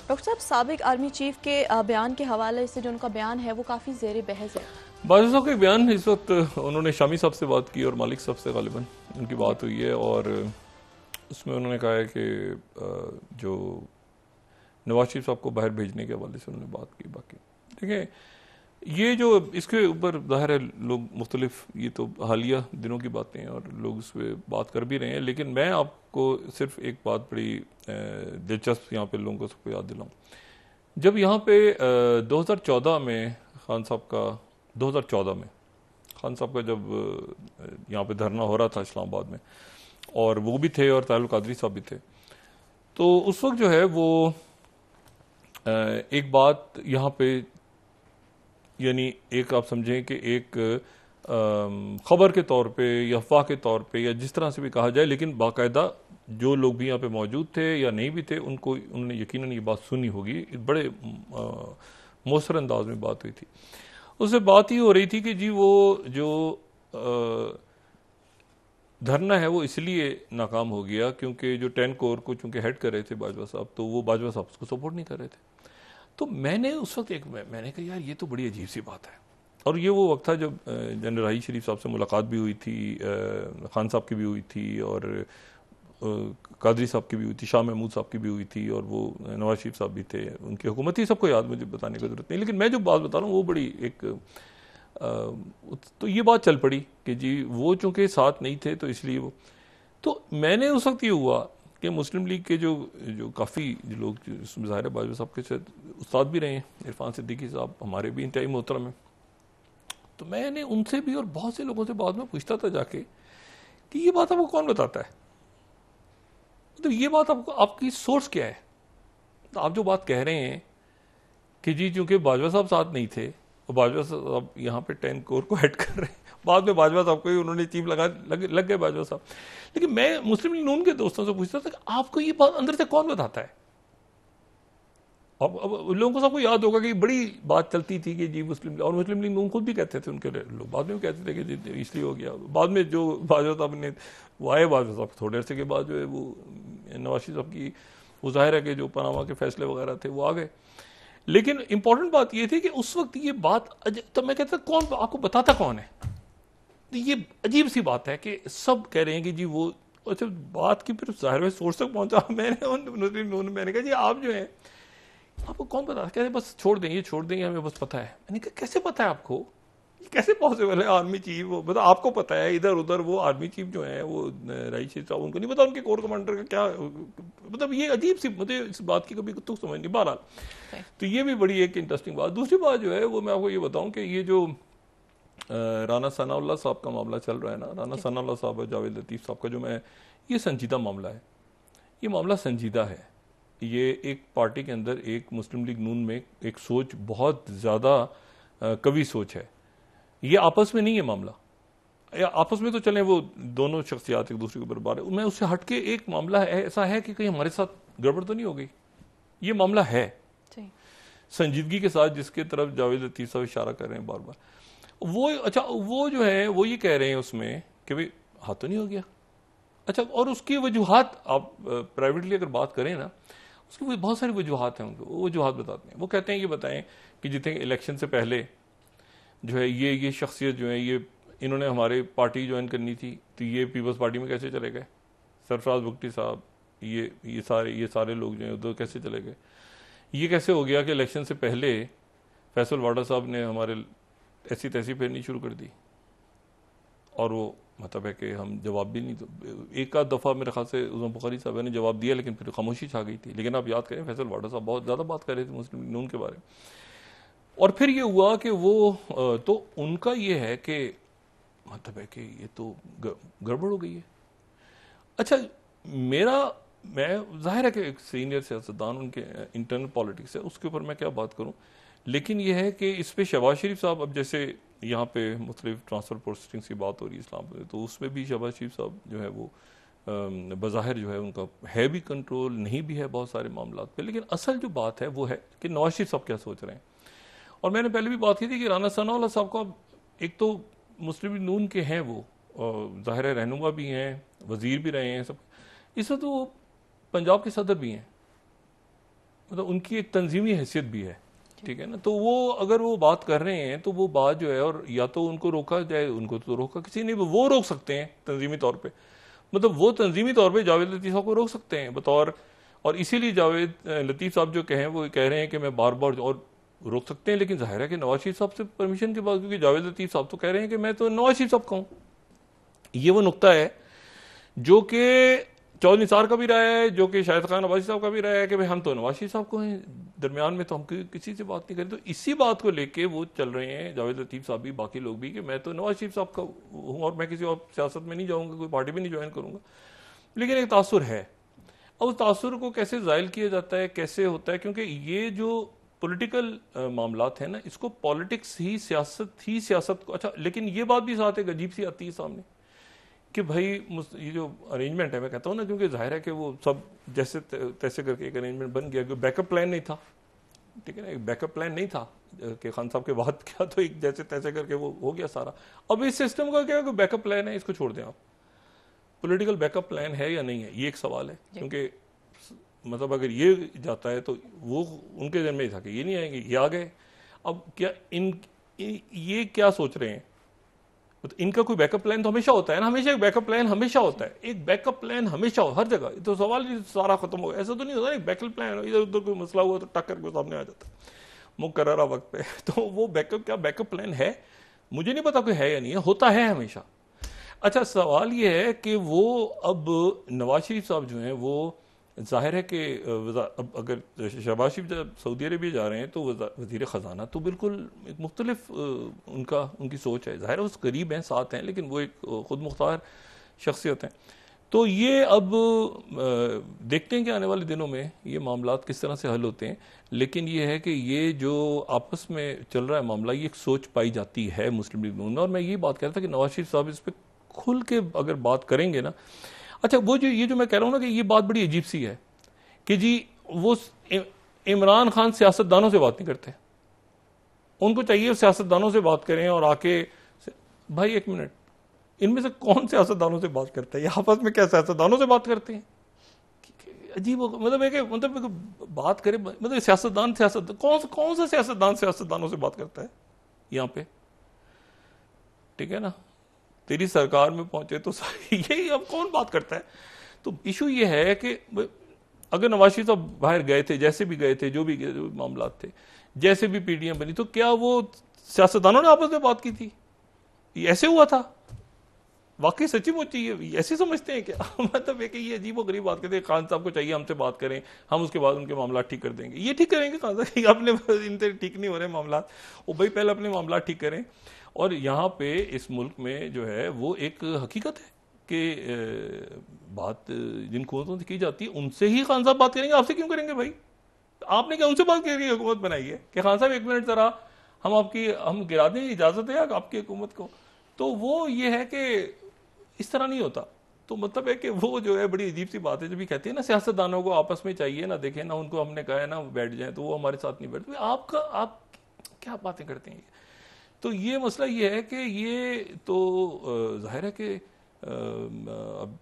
Doctor साहब, साबिक army chief के बयान के हवाले से जो उनका बयान है वो काफ़ी ज़ेर बहस है। बाजवा साहब के बयान इस वक्त उन्होंने शामी साहब से बात की और मालिक साहब से गालिबन उनकी बात हुई है और उसमें उन्होंने कहा है कि जो नवाज शरीफ साहब को बाहर भेजने के हवाले से उन्होंने बात की। बाकी देखें, ये जो इसके ऊपर ज़ाहिर है लोग मुख्तलिफ, ये तो हालिया दिनों की बातें हैं और लोग उस पर बात कर भी रहे हैं, लेकिन मैं आपको सिर्फ एक बात बड़ी दिलचस्प यहाँ पे लोगों को सबको याद दिलाऊँ। जब यहाँ पे 2014 में खान साहब का 2014 में खान साहब का जब यहाँ पे धरना हो रहा था इस्लामाबाद में, और वो भी थे और ताहिर कादरी साहब भी थे, तो उस वक्त जो है वो एक बात यहाँ पे, यानी एक आप समझें कि एक खबर के तौर पे या अफवाह के तौर पे या जिस तरह से भी कहा जाए, लेकिन बाकायदा जो लोग भी यहाँ पे मौजूद थे या नहीं भी थे उनको उन्होंने यकीनन ये बात सुनी होगी। बड़े मौसर अंदाज में बात हुई थी। उससे बात ही हो रही थी कि जी वो जो धरना है वो इसलिए नाकाम हो गया क्योंकि जो 10 कोर को चूंकि हेड कर रहे थे बाजवा साहब, तो वो बाजवा साहब उसको सपोर्ट नहीं कर रहे थे। तो मैंने उस वक्त मैंने कहा यार ये तो बड़ी अजीब सी बात है। और ये वो वक्त था जब जनरल राही शरीफ साहब से मुलाकात भी हुई थी, खान साहब की भी हुई थी और कादरी साहब की भी हुई थी, शाह महमूद साहब की भी हुई थी, और वो नवाज शरीफ साहब भी थे, उनकी हुकूमत ही सबको याद, मुझे बताने की जरूरत नहीं। लेकिन मैं जो बात बता रहा हूँ वो बड़ी एक तो ये बात चल पड़ी कि जी वो चूंकि साथ नहीं थे तो इसलिए वो, तो मैंने उस वक्त ये हुआ कि मुस्लिम लीग के जो काफ़ी जो लोग, ज़ाहिर बाजवा साहब के साथ उस्ताद भी रहे हैं, इरफान सिद्दीकी साहब हमारे भी इंतहाई मोहतरम हैं, तो मैंने उनसे भी और बहुत से लोगों से बाद में पूछता था जाके कि ये बात आपको कौन बताता है, तो ये बात आपको आपकी सोर्स क्या है। तो आप जो बात कह रहे हैं कि जी चूंकि बाजवा साहब साथ नहीं थे और बाजवा साहब यहाँ पे 10 कोर को हेड कर रहे हैं, बाद में बाजवा साहब को ही उन्होंने चीफ लग गए बाजवा साहब। लेकिन मैं मुस्लिम लीग नून के दोस्तों से पूछता था कि आपको ये बात अंदर से कौन बताता है। अब लोगों को सबको याद होगा कि बड़ी बात चलती थी कि जी मुस्लिम लीग नून खुद भी कहते थे, उनके लोग बाद में कहते थे कि जी इसलिए हो गया। बाद में जो बाजवा साहब ने वो आए, बाजवा साहब थोड़े अरसे के बाद जो है वो नवाज शरीफ साहब की वो जाहिर है कि जो पनामा के फैसले वगैरह थे वो आ गए। लेकिन इंपॉर्टेंट बात ये थी कि उस वक्त ये बात, तब मैं कहता कौन आपको बताता कौन है। तो ये अजीब सी बात है कि सब कह रहे हैं कि जी वो, अच्छा बात की फिर जाहिर में सोर्स तक पहुंचा। मैंने कहा जी आप जो है आपको कौन पता, कहते बस छोड़ दें, ये छोड़ देंगे, हमें बस पता है। मैंने कहा कैसे पता है आपको, ये कैसे पॉसिबल है। आर्मी चीफ वो मतलब आपको पता है, इधर उधर वो आर्मी चीफ जो है वो राही शरीफ साहब, उनको नहीं पता उनके कोर कमांडर का क्या, मतलब ये अजीब सी, मुझे इस बात की कभी तुक समझ नहीं। बहरहाल तो ये भी बड़ी एक इंटरेस्टिंग बात। दूसरी बात जो है वो मैं आपको ये बताऊं कि ये जो राना सनाउल्लाह साहब का मामला चल रहा है ना, राना सनाउल्लाह साहब और जावेद लतीफ़ साहब का जो, मैं ये संजीदा मामला है, ये मामला संजीदा है। ये एक पार्टी के अंदर एक मुस्लिम लीग नून में एक सोच, बहुत ज़्यादा कवि सोच है। ये आपस में नहीं है मामला, या आपस में तो चलें वो दोनों शख्सियात एक दूसरे के बराबर है, मैं उससे हटके एक मामला है, ऐसा है कि कहीं हमारे साथ गड़बड़ तो नहीं हो गई। ये मामला है संजीदगी के साथ, जिसके तरफ जावेद लतीफ़ साहब इशारा कर रहे हैं बार बार। वो अच्छा वो जो है वो ये कह रहे हैं उसमें कि भाई हाथ तो नहीं हो गया। अच्छा, और उसकी वजूहात आप प्राइवेटली अगर बात करें ना, उसकी बहुत सारी वजूहात हैं, उनको वो वजूहात बताते हैं। वो कहते हैं, ये बताएं कि जितने इलेक्शन से पहले जो है ये शख्सियत जो है ये इन्होंने हमारे पार्टी ज्वाइन करनी थी, तो ये पीपल्स पार्टी में कैसे चले गए। सरफराज भुगटी साहब, ये सारे लोग जो हैं उधर कैसे चले गए। ये कैसे हो गया कि इलेक्शन से पहले फैसल वाडा साहब ने हमारे ऐसी तैसी फेरनी शुरू कर दी, और वो मतलब है कि हम जवाब भी नहीं, तो एक आध दफ़ा मेरे ख्याल से उज़म बुखारी साहब ने जवाब दिया, लेकिन फिर खामोशी छा गई थी। लेकिन आप याद करें फैसल वाडा साहब बहुत ज़्यादा बात कर रहे थे मुस्लिम लीग नून के बारे में। और फिर ये हुआ कि वो तो उनका ये है कि मतलब है कि ये तो गड़बड़ हो गई है। अच्छा, मैं जाहिर है कि एक सीनियर सियासतदान, उनके इंटरनल पॉलिटिक्स है, उसके ऊपर मैं क्या बात करूं। लेकिन यह है कि इस पे शहबाज शरीफ साहब, अब जैसे यहाँ पे मुख्तलिफ ट्रांसफ़र पोस्टिंग्स की बात हो रही है इस्लाम में, तो उसमें भी शहबाज शरीफ साहब जो है वो बज़ाहिर जो है उनका है भी कंट्रोल, नहीं भी है बहुत सारे मामला पे। लेकिन असल जो बात है वो है कि नवाज शरीफ साहब क्या सोच रहे हैं। और मैंने पहले भी बात की थी कि राना सनाउल्लाह साहब का, एक तो मुस्लिम लीग नून के हैं वो, ज़ाहिर है रहनुमा भी हैं, वज़ीर भी रहे हैं सब, इस वक्त वो पंजाब के सदर भी हैं। मतलब उनकी एक तंजीमी हैसियत भी है, ठीक है ना। तो वो अगर वो बात कर रहे हैं तो वो बात जो है, और या तो उनको रोका जाए, उनको तो रोका किसी नहीं, वो रोक सकते हैं तंजीमी तौर पे, मतलब वो तंजीमी तौर पे जावेद लतीफ़ साहब को रोक सकते हैं बतौर, और इसीलिए जावेद लतीफ़ साहब जो कहें वो कह रहे हैं कि मैं बार बार, और रोक सकते हैं, लेकिन जाहिर है कि नवाज शरीफ साहब से परमिशन के बाद, क्योंकि जावेद लतीफ़ साहब तो कह रहे हैं कि मैं तो नवाज शरीफ साहब का हूँ। ये वो नुकता है जो कि चौधरी निसार का भी रहा है, जो कि शाहिद खान नवाज़ी साहब का भी रहा है कि भाई हम तो नवाज शरीफ साहब को हैं, दरमियान में तो हम किसी से बात नहीं करें। तो इसी बात को लेके वो चल रहे हैं, जावेद लतीफ़ साहब भी, बाकी लोग भी, कि मैं तो नवाज शरीफ साहब का हूँ और मैं किसी और सियासत में नहीं जाऊँगा, कोई पार्टी भी नहीं ज्वाइन करूँगा। लेकिन एक तासुर है, और उस तासुर को कैसे ज़ायल किया जाता है, कैसे होता है, क्योंकि ये जो पॉलिटिकल मामलात है ना, इसको पॉलिटिक्स ही सियासत को, अच्छा लेकिन ये बात भी साथ एक अजीब सी आती है सामने कि भाई ये जो अरेंजमेंट है, मैं कहता हूँ ना, क्योंकि जाहिर है कि वो सब जैसे तैसे करके एक अरेंजमेंट बन गया, क्योंकि बैकअप प्लान नहीं था, ठीक है ना, एक बैकअप प्लान नहीं था कि खान साहब के बाद क्या, तो एक जैसे तैसे करके वो हो गया सारा। अब इस सिस्टम का क्या बैकअप प्लान है, इसको छोड़ दें आप, पॉलिटिकल बैकअप प्लान है या नहीं है, ये एक सवाल है। क्योंकि मतलब अगर ये जाता है तो वो उनके जन्म में ही था कि ये नहीं आएंगे, ये आ गए। अब क्या ये क्या सोच रहे हैं, तो इनका कोई बैकअप प्लान तो हमेशा होता है ना, हमेशा एक बैकअप प्लान हमेशा होता है, एक बैकअप प्लान हमेशा हो हर जगह। तो सवाल ही सारा खत्म हो गया, ऐसा तो नहीं होता, एक बैकअप प्लान इधर उधर कोई मसला हुआ तो टक्कर को सामने आ जाता मुकर्ररा वक्त पे। तो वो क्या बैकअप प्लान है, मुझे नहीं पता कोई है या नहीं है, होता है हमेशा। अच्छा सवाल ये है कि वो अब नवाज शरीफ साहब जो हैं वो जाहिर है कि अब अगर शहबाज शरीफ जब सऊदी अरेबिया जा रहे हैं तो वज़ीर ख़जाना तो बिल्कुल एक मुख्तलिफ उनकी सोच है, जाहिर है उस करीब हैं, साथ हैं, लेकिन वो एक ख़ुद मुख्तार शख्सियत हैं। तो ये अब देखते हैं कि आने वाले दिनों में ये मामलात किस तरह से हल होते हैं। लेकिन ये है कि ये जो आपस में चल रहा है मामला, ये एक सोच पाई जाती है मुस्लिम लीग में। और मैं ये बात कह रहा था कि नवाज शरीफ साहब इस पर खुल के अगर बात करेंगे ना, अच्छा वो जो ये जो मैं कह रहा हूँ ना कि ये बात बड़ी अजीब सी है कि जी वो इमरान खान सियासतदानों से बात नहीं करते, उनको चाहिए सियासतदानों से बात करें और आके, भाई एक मिनट, इनमें से कौन सियासतदानों से बात करता है, ये आपस में क्या सियासतदानों से बात करते हैं, अजीब मतलब बात करें, मतलब सियासतदान कौन सा सियासतदानों से बात करता है यहाँ पे, ठीक है ना, तेरी सरकार में पहुंचे तो यही अब कौन बात करता है। तो इशू ये है कि अगर नवाज शरीफ साहब बाहर गए थे, जैसे भी गए थे, जो भी मामला थे, जैसे भी पीडीएम बनी, तो क्या वो सियासतदानों ने आपस में बात की थी, ये ऐसे हुआ था, वाकई सच्ची मुच्ची ये ऐसे समझते हैं क्या? मतलब है कि ये अजीब और गरीब बात करते हैं, खान साहब को चाहिए हमसे बात करें, हम उसके बाद उनके मामला ठीक कर देंगे। ये ठीक करेंगे खान साहब? अपने इनसे ठीक नहीं हो रहे मामला, वो भाई पहले अपने मामला ठीक करें। और यहाँ पे इस मुल्क में जो है वो एक हकीकत है कि बात जिन हुकूमतों से की जाती है उनसे ही खान साहब बात करेंगे, आपसे क्यों करेंगे भाई? आपने क्या उनसे बात करी, हुकूमत बनाई है कि खान साहब एक मिनट जरा हम गिरा दें, इजाजत है आपकी हुकूमत को? तो वो ये है कि इस तरह नहीं होता। तो मतलब है कि वो जो है बड़ी अजीब सी बात है, जब भी कहते हैं ना सियासतदानों को आपस में चाहिए ना, देखें ना उनको, हमने कहा है ना वो बैठ जाए, तो वो हमारे साथ नहीं बैठते। आप क्या बातें करते हैं? तो ये मसला ये है कि ये तो जाहिर है कि अब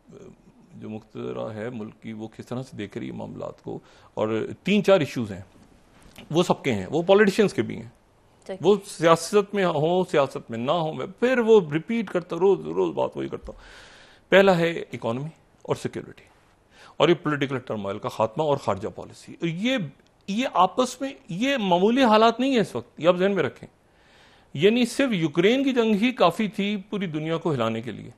जो मुख्तरा है मुल्क की, वो किस तरह से देख रही है मामलात को, और 3-4 इश्यूज हैं, वो सबके हैं, वो पॉलिटिशियंस के भी हैं, वो सियासत में हो सियासत में ना हो, मैं फिर वो रिपीट करता, रोज बात वही करता हूँ। पहला है इकोनॉमी और सिक्योरिटी, और ये पॉलिटिकल टर्मोइल का खात्मा और खारजा पॉलिसी। ये आपस में ये मामूली हालात नहीं है इस वक्त, ये आप ध्यान में रखें। यानी सिर्फ यूक्रेन की जंग ही काफी थी पूरी दुनिया को हिलाने के लिए,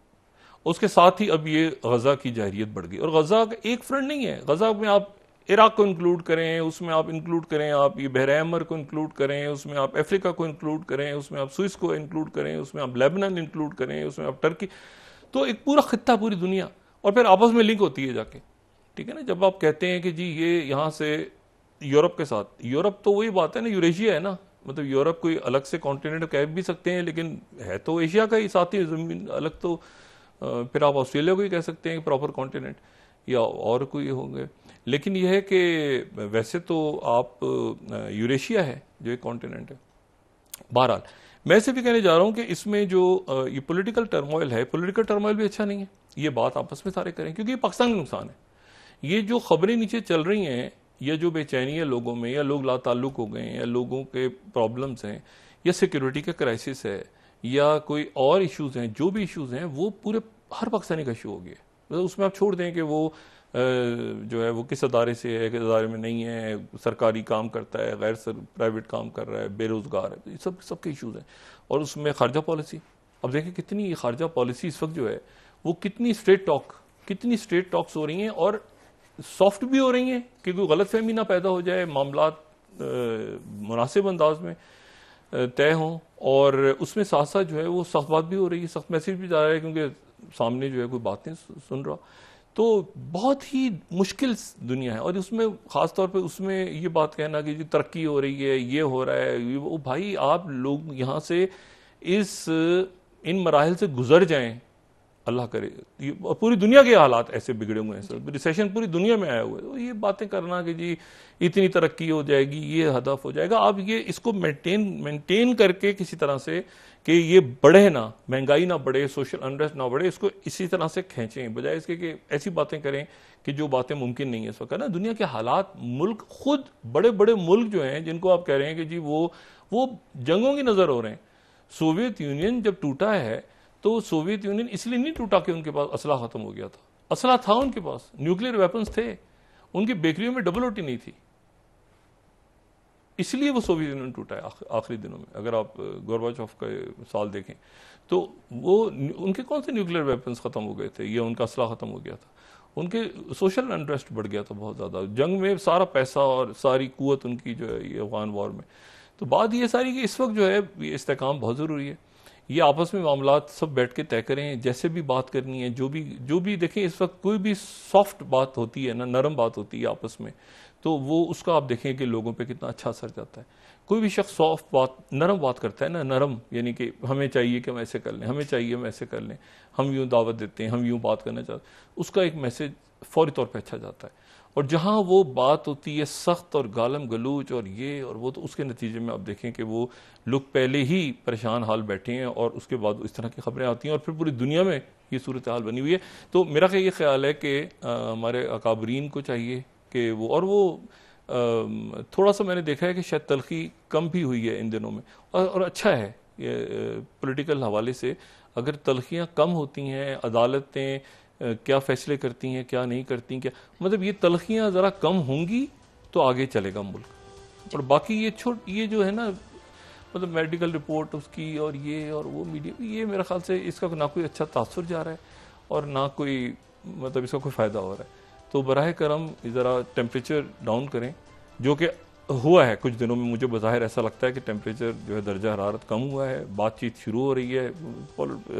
उसके साथ ही अब ये गजा की जाहिरियत बढ़ गई। और गजा का एक फ्रंट नहीं है, गजा में आप इराक को इंक्लूड करें, उसमें आप इंक्लूड करें, आप ये बहरैमर को इंक्लूड करें, उसमें आप अफ्रीका को इंक्लूड करें, उसमें आप स्विस को इंक्लूड करें, उसमें आप लेबनान इंक्लूड करें, उसमें आप टर्की, तो एक पूरा खित्ता, पूरी दुनिया, और फिर आपस में लिंक होती है जाके, ठीक है ना। जब आप कहते हैं कि जी ये यहाँ से यूरोप के साथ, यूरोप तो वही बात है ना, यूरेशिया है ना, मतलब यूरोप कोई अलग से कॉन्टिनेंट कह भी सकते हैं, लेकिन है तो एशिया का ही साथ ही जमीन अलग, तो फिर आप ऑस्ट्रेलिया को ही कह सकते हैं प्रॉपर कॉन्टिनेंट, या और कोई होंगे। लेकिन यह है कि वैसे तो आप यूरेशिया है जो एक कॉन्टिनेंट है। बहरहाल मैं सिर्फ कहने जा रहा हूं कि इसमें जो ये पॉलिटिकल टर्मोइल है, पॉलिटिकल टर्मोइल भी अच्छा नहीं है, ये बात आपस में सारे करें, क्योंकि ये पाकिस्तान का नुकसान है। ये जो खबरें नीचे चल रही हैं या जो बेचैनी है लोगों में, या लोग लाताल्लुक हो गए हैं, या लोगों के प्रॉब्लम्स हैं, या सिक्योरिटी का क्राइसिस है, या कोई और इश्यूज हैं, जो भी इश्यूज हैं वो पूरे हर पाकिस्तानी का इशू हो गया। मतलब उसमें आप छोड़ दें कि वो जो है वो किस अदारे से है, किस अदारे में नहीं है, सरकारी काम करता है, गैर प्राइवेट काम कर रहा है, बेरोजगार है, ये सबके इश्यूज हैं। और उसमें खारजा पॉलिसी, अब देखें कितनी खारजा पॉलिसी इस वक्त जो है वो कितनी स्ट्रेट टॉक्स हो रही हैं, और सॉफ्ट भी हो रही हैं कि कोई गलत फहमी ना पैदा हो जाए, मामलात मुनासिब अंदाज में तय हों, और उसमें साथ साथ जो है वो सख्त बात भी हो रही है, सख्त मैसेज भी जा रहा है, क्योंकि सामने जो है कोई बात नहीं सुन रहा। तो बहुत ही मुश्किल दुनिया है। और उसमें ख़ास तौर पे उसमें ये बात कहना कि जी तरक्की हो रही है, ये हो रहा है, वो भाई आप लोग यहाँ से इन मराहल से गुजर जाएं, अल्लाह करे। पूरी दुनिया के हालात ऐसे बिगड़े हुए हैं सर, रिसेशन पूरी दुनिया में आया हुआ है। तो ये बातें करना कि जी इतनी तरक्की हो जाएगी, ये हदफ हो जाएगा, आप ये इसको मेंटेन करके किसी तरह से कि ये बढ़े ना, महंगाई ना बढ़े, सोशल अनरेस्ट ना बढ़े, इसको इसी तरह से खींचें, बजाय इसके कि ऐसी बातें करें कि जो बातें मुमकिन नहीं है इस वक्त ना। दुनिया के हालात, मुल्क खुद, बड़े बड़े मुल्क जो हैं जिनको आप कह रहे हैं कि जी वो जंगों की नजर हो रहे हैं। सोवियत यूनियन जब टूटा है तो सोवियत यूनियन इसलिए नहीं टूटा कि उनके पास असला खत्म हो गया था, असला था उनके पास, न्यूक्लियर वेपन्स थे, उनकी बेकरियों में डबल रोटी नहीं थी, इसलिए वो सोवियत यूनियन टूटा है आखिरी दिनों में। अगर आप गोरबाचोव का साल देखें तो वो उनके कौन से न्यूक्लियर वेपन्स खत्म हो गए थे, या उनका असला खत्म हो गया था, उनके सोशल अनरेस्ट बढ़ गया था बहुत ज्यादा, जंग में सारा पैसा और सारी कुवत उनकी जो है ये अफगान वॉर में। तो बात ये सारी कि इस वक्त जो है ये इस्तेकाम बहुत जरूरी है, ये आपस में मामलात सब बैठ के तय करें, जैसे भी बात करनी है, जो भी देखें इस वक्त कोई भी सॉफ्ट बात होती है ना, नरम बात होती है आपस में, तो वो उसका आप देखें कि लोगों पे कितना अच्छा असर जाता है। कोई भी शख्स सॉफ्ट बात, नरम बात करता है ना, नरम यानी कि हमें चाहिए कि हम ऐसे कर लें, हमें चाहिए हम ऐसे कर लें, हम यूं दावत देते हैं, हम यूं बात करना चाहते हैं, उसका एक मैसेज फौरी तौर पर अच्छा जाता है। और जहां वो बात होती है सख्त और गालम गलूच और ये और वो, तो उसके नतीजे में आप देखें कि वो लोग पहले ही परेशान हाल बैठे हैं, और उसके बाद इस तरह की खबरें आती हैं, और फिर पूरी दुनिया में ये सूरत हाल बनी हुई है। तो मेरा ये ख्याल है कि हमारे अकाबरीन को चाहिए कि वो, और वो थोड़ा सा मैंने देखा है कि शायद तलखी कम भी हुई है इन दिनों में, और अच्छा है ये पॉलिटिकल हवाले से। अगर तलखियाँ कम होती हैं, अदालतें क्या फैसले करती हैं, क्या नहीं करती, क्या मतलब ये तलखियाँ ज़रा कम होंगी तो आगे चलेगा मुल्क। और बाकी ये जो है ना, मतलब मेडिकल रिपोर्ट उसकी और ये और वो मीडिया, ये मेरे ख्याल से इसका ना कोई अच्छा तासुर जा रहा है और ना कोई मतलब इसका कोई फ़ायदा हो रहा है। तो बराह करम ज़रा टेम्परेचर डाउन करें, जो कि हुआ है कुछ दिनों में। मुझे बज़ाहिर ऐसा लगता है कि टेम्परेचर जो है दर्जा हरारत कम हुआ है, बातचीत शुरू हो रही है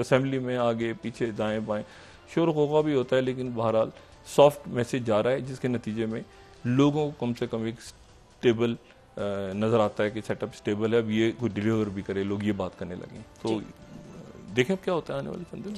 असेंबली में, आगे पीछे दाएँ बाएँ शोर गौगा भी होता है, लेकिन बहरहाल सॉफ्ट मैसेज जा रहा है, जिसके नतीजे में लोगों को कम से कम एक स्टेबल नज़र आता है कि सेटअप स्टेबल है, अब ये कोई डिलीवर भी करे, लोग ये बात करने लगे। तो देखें अब क्या होता है आने वाले चंद दिन।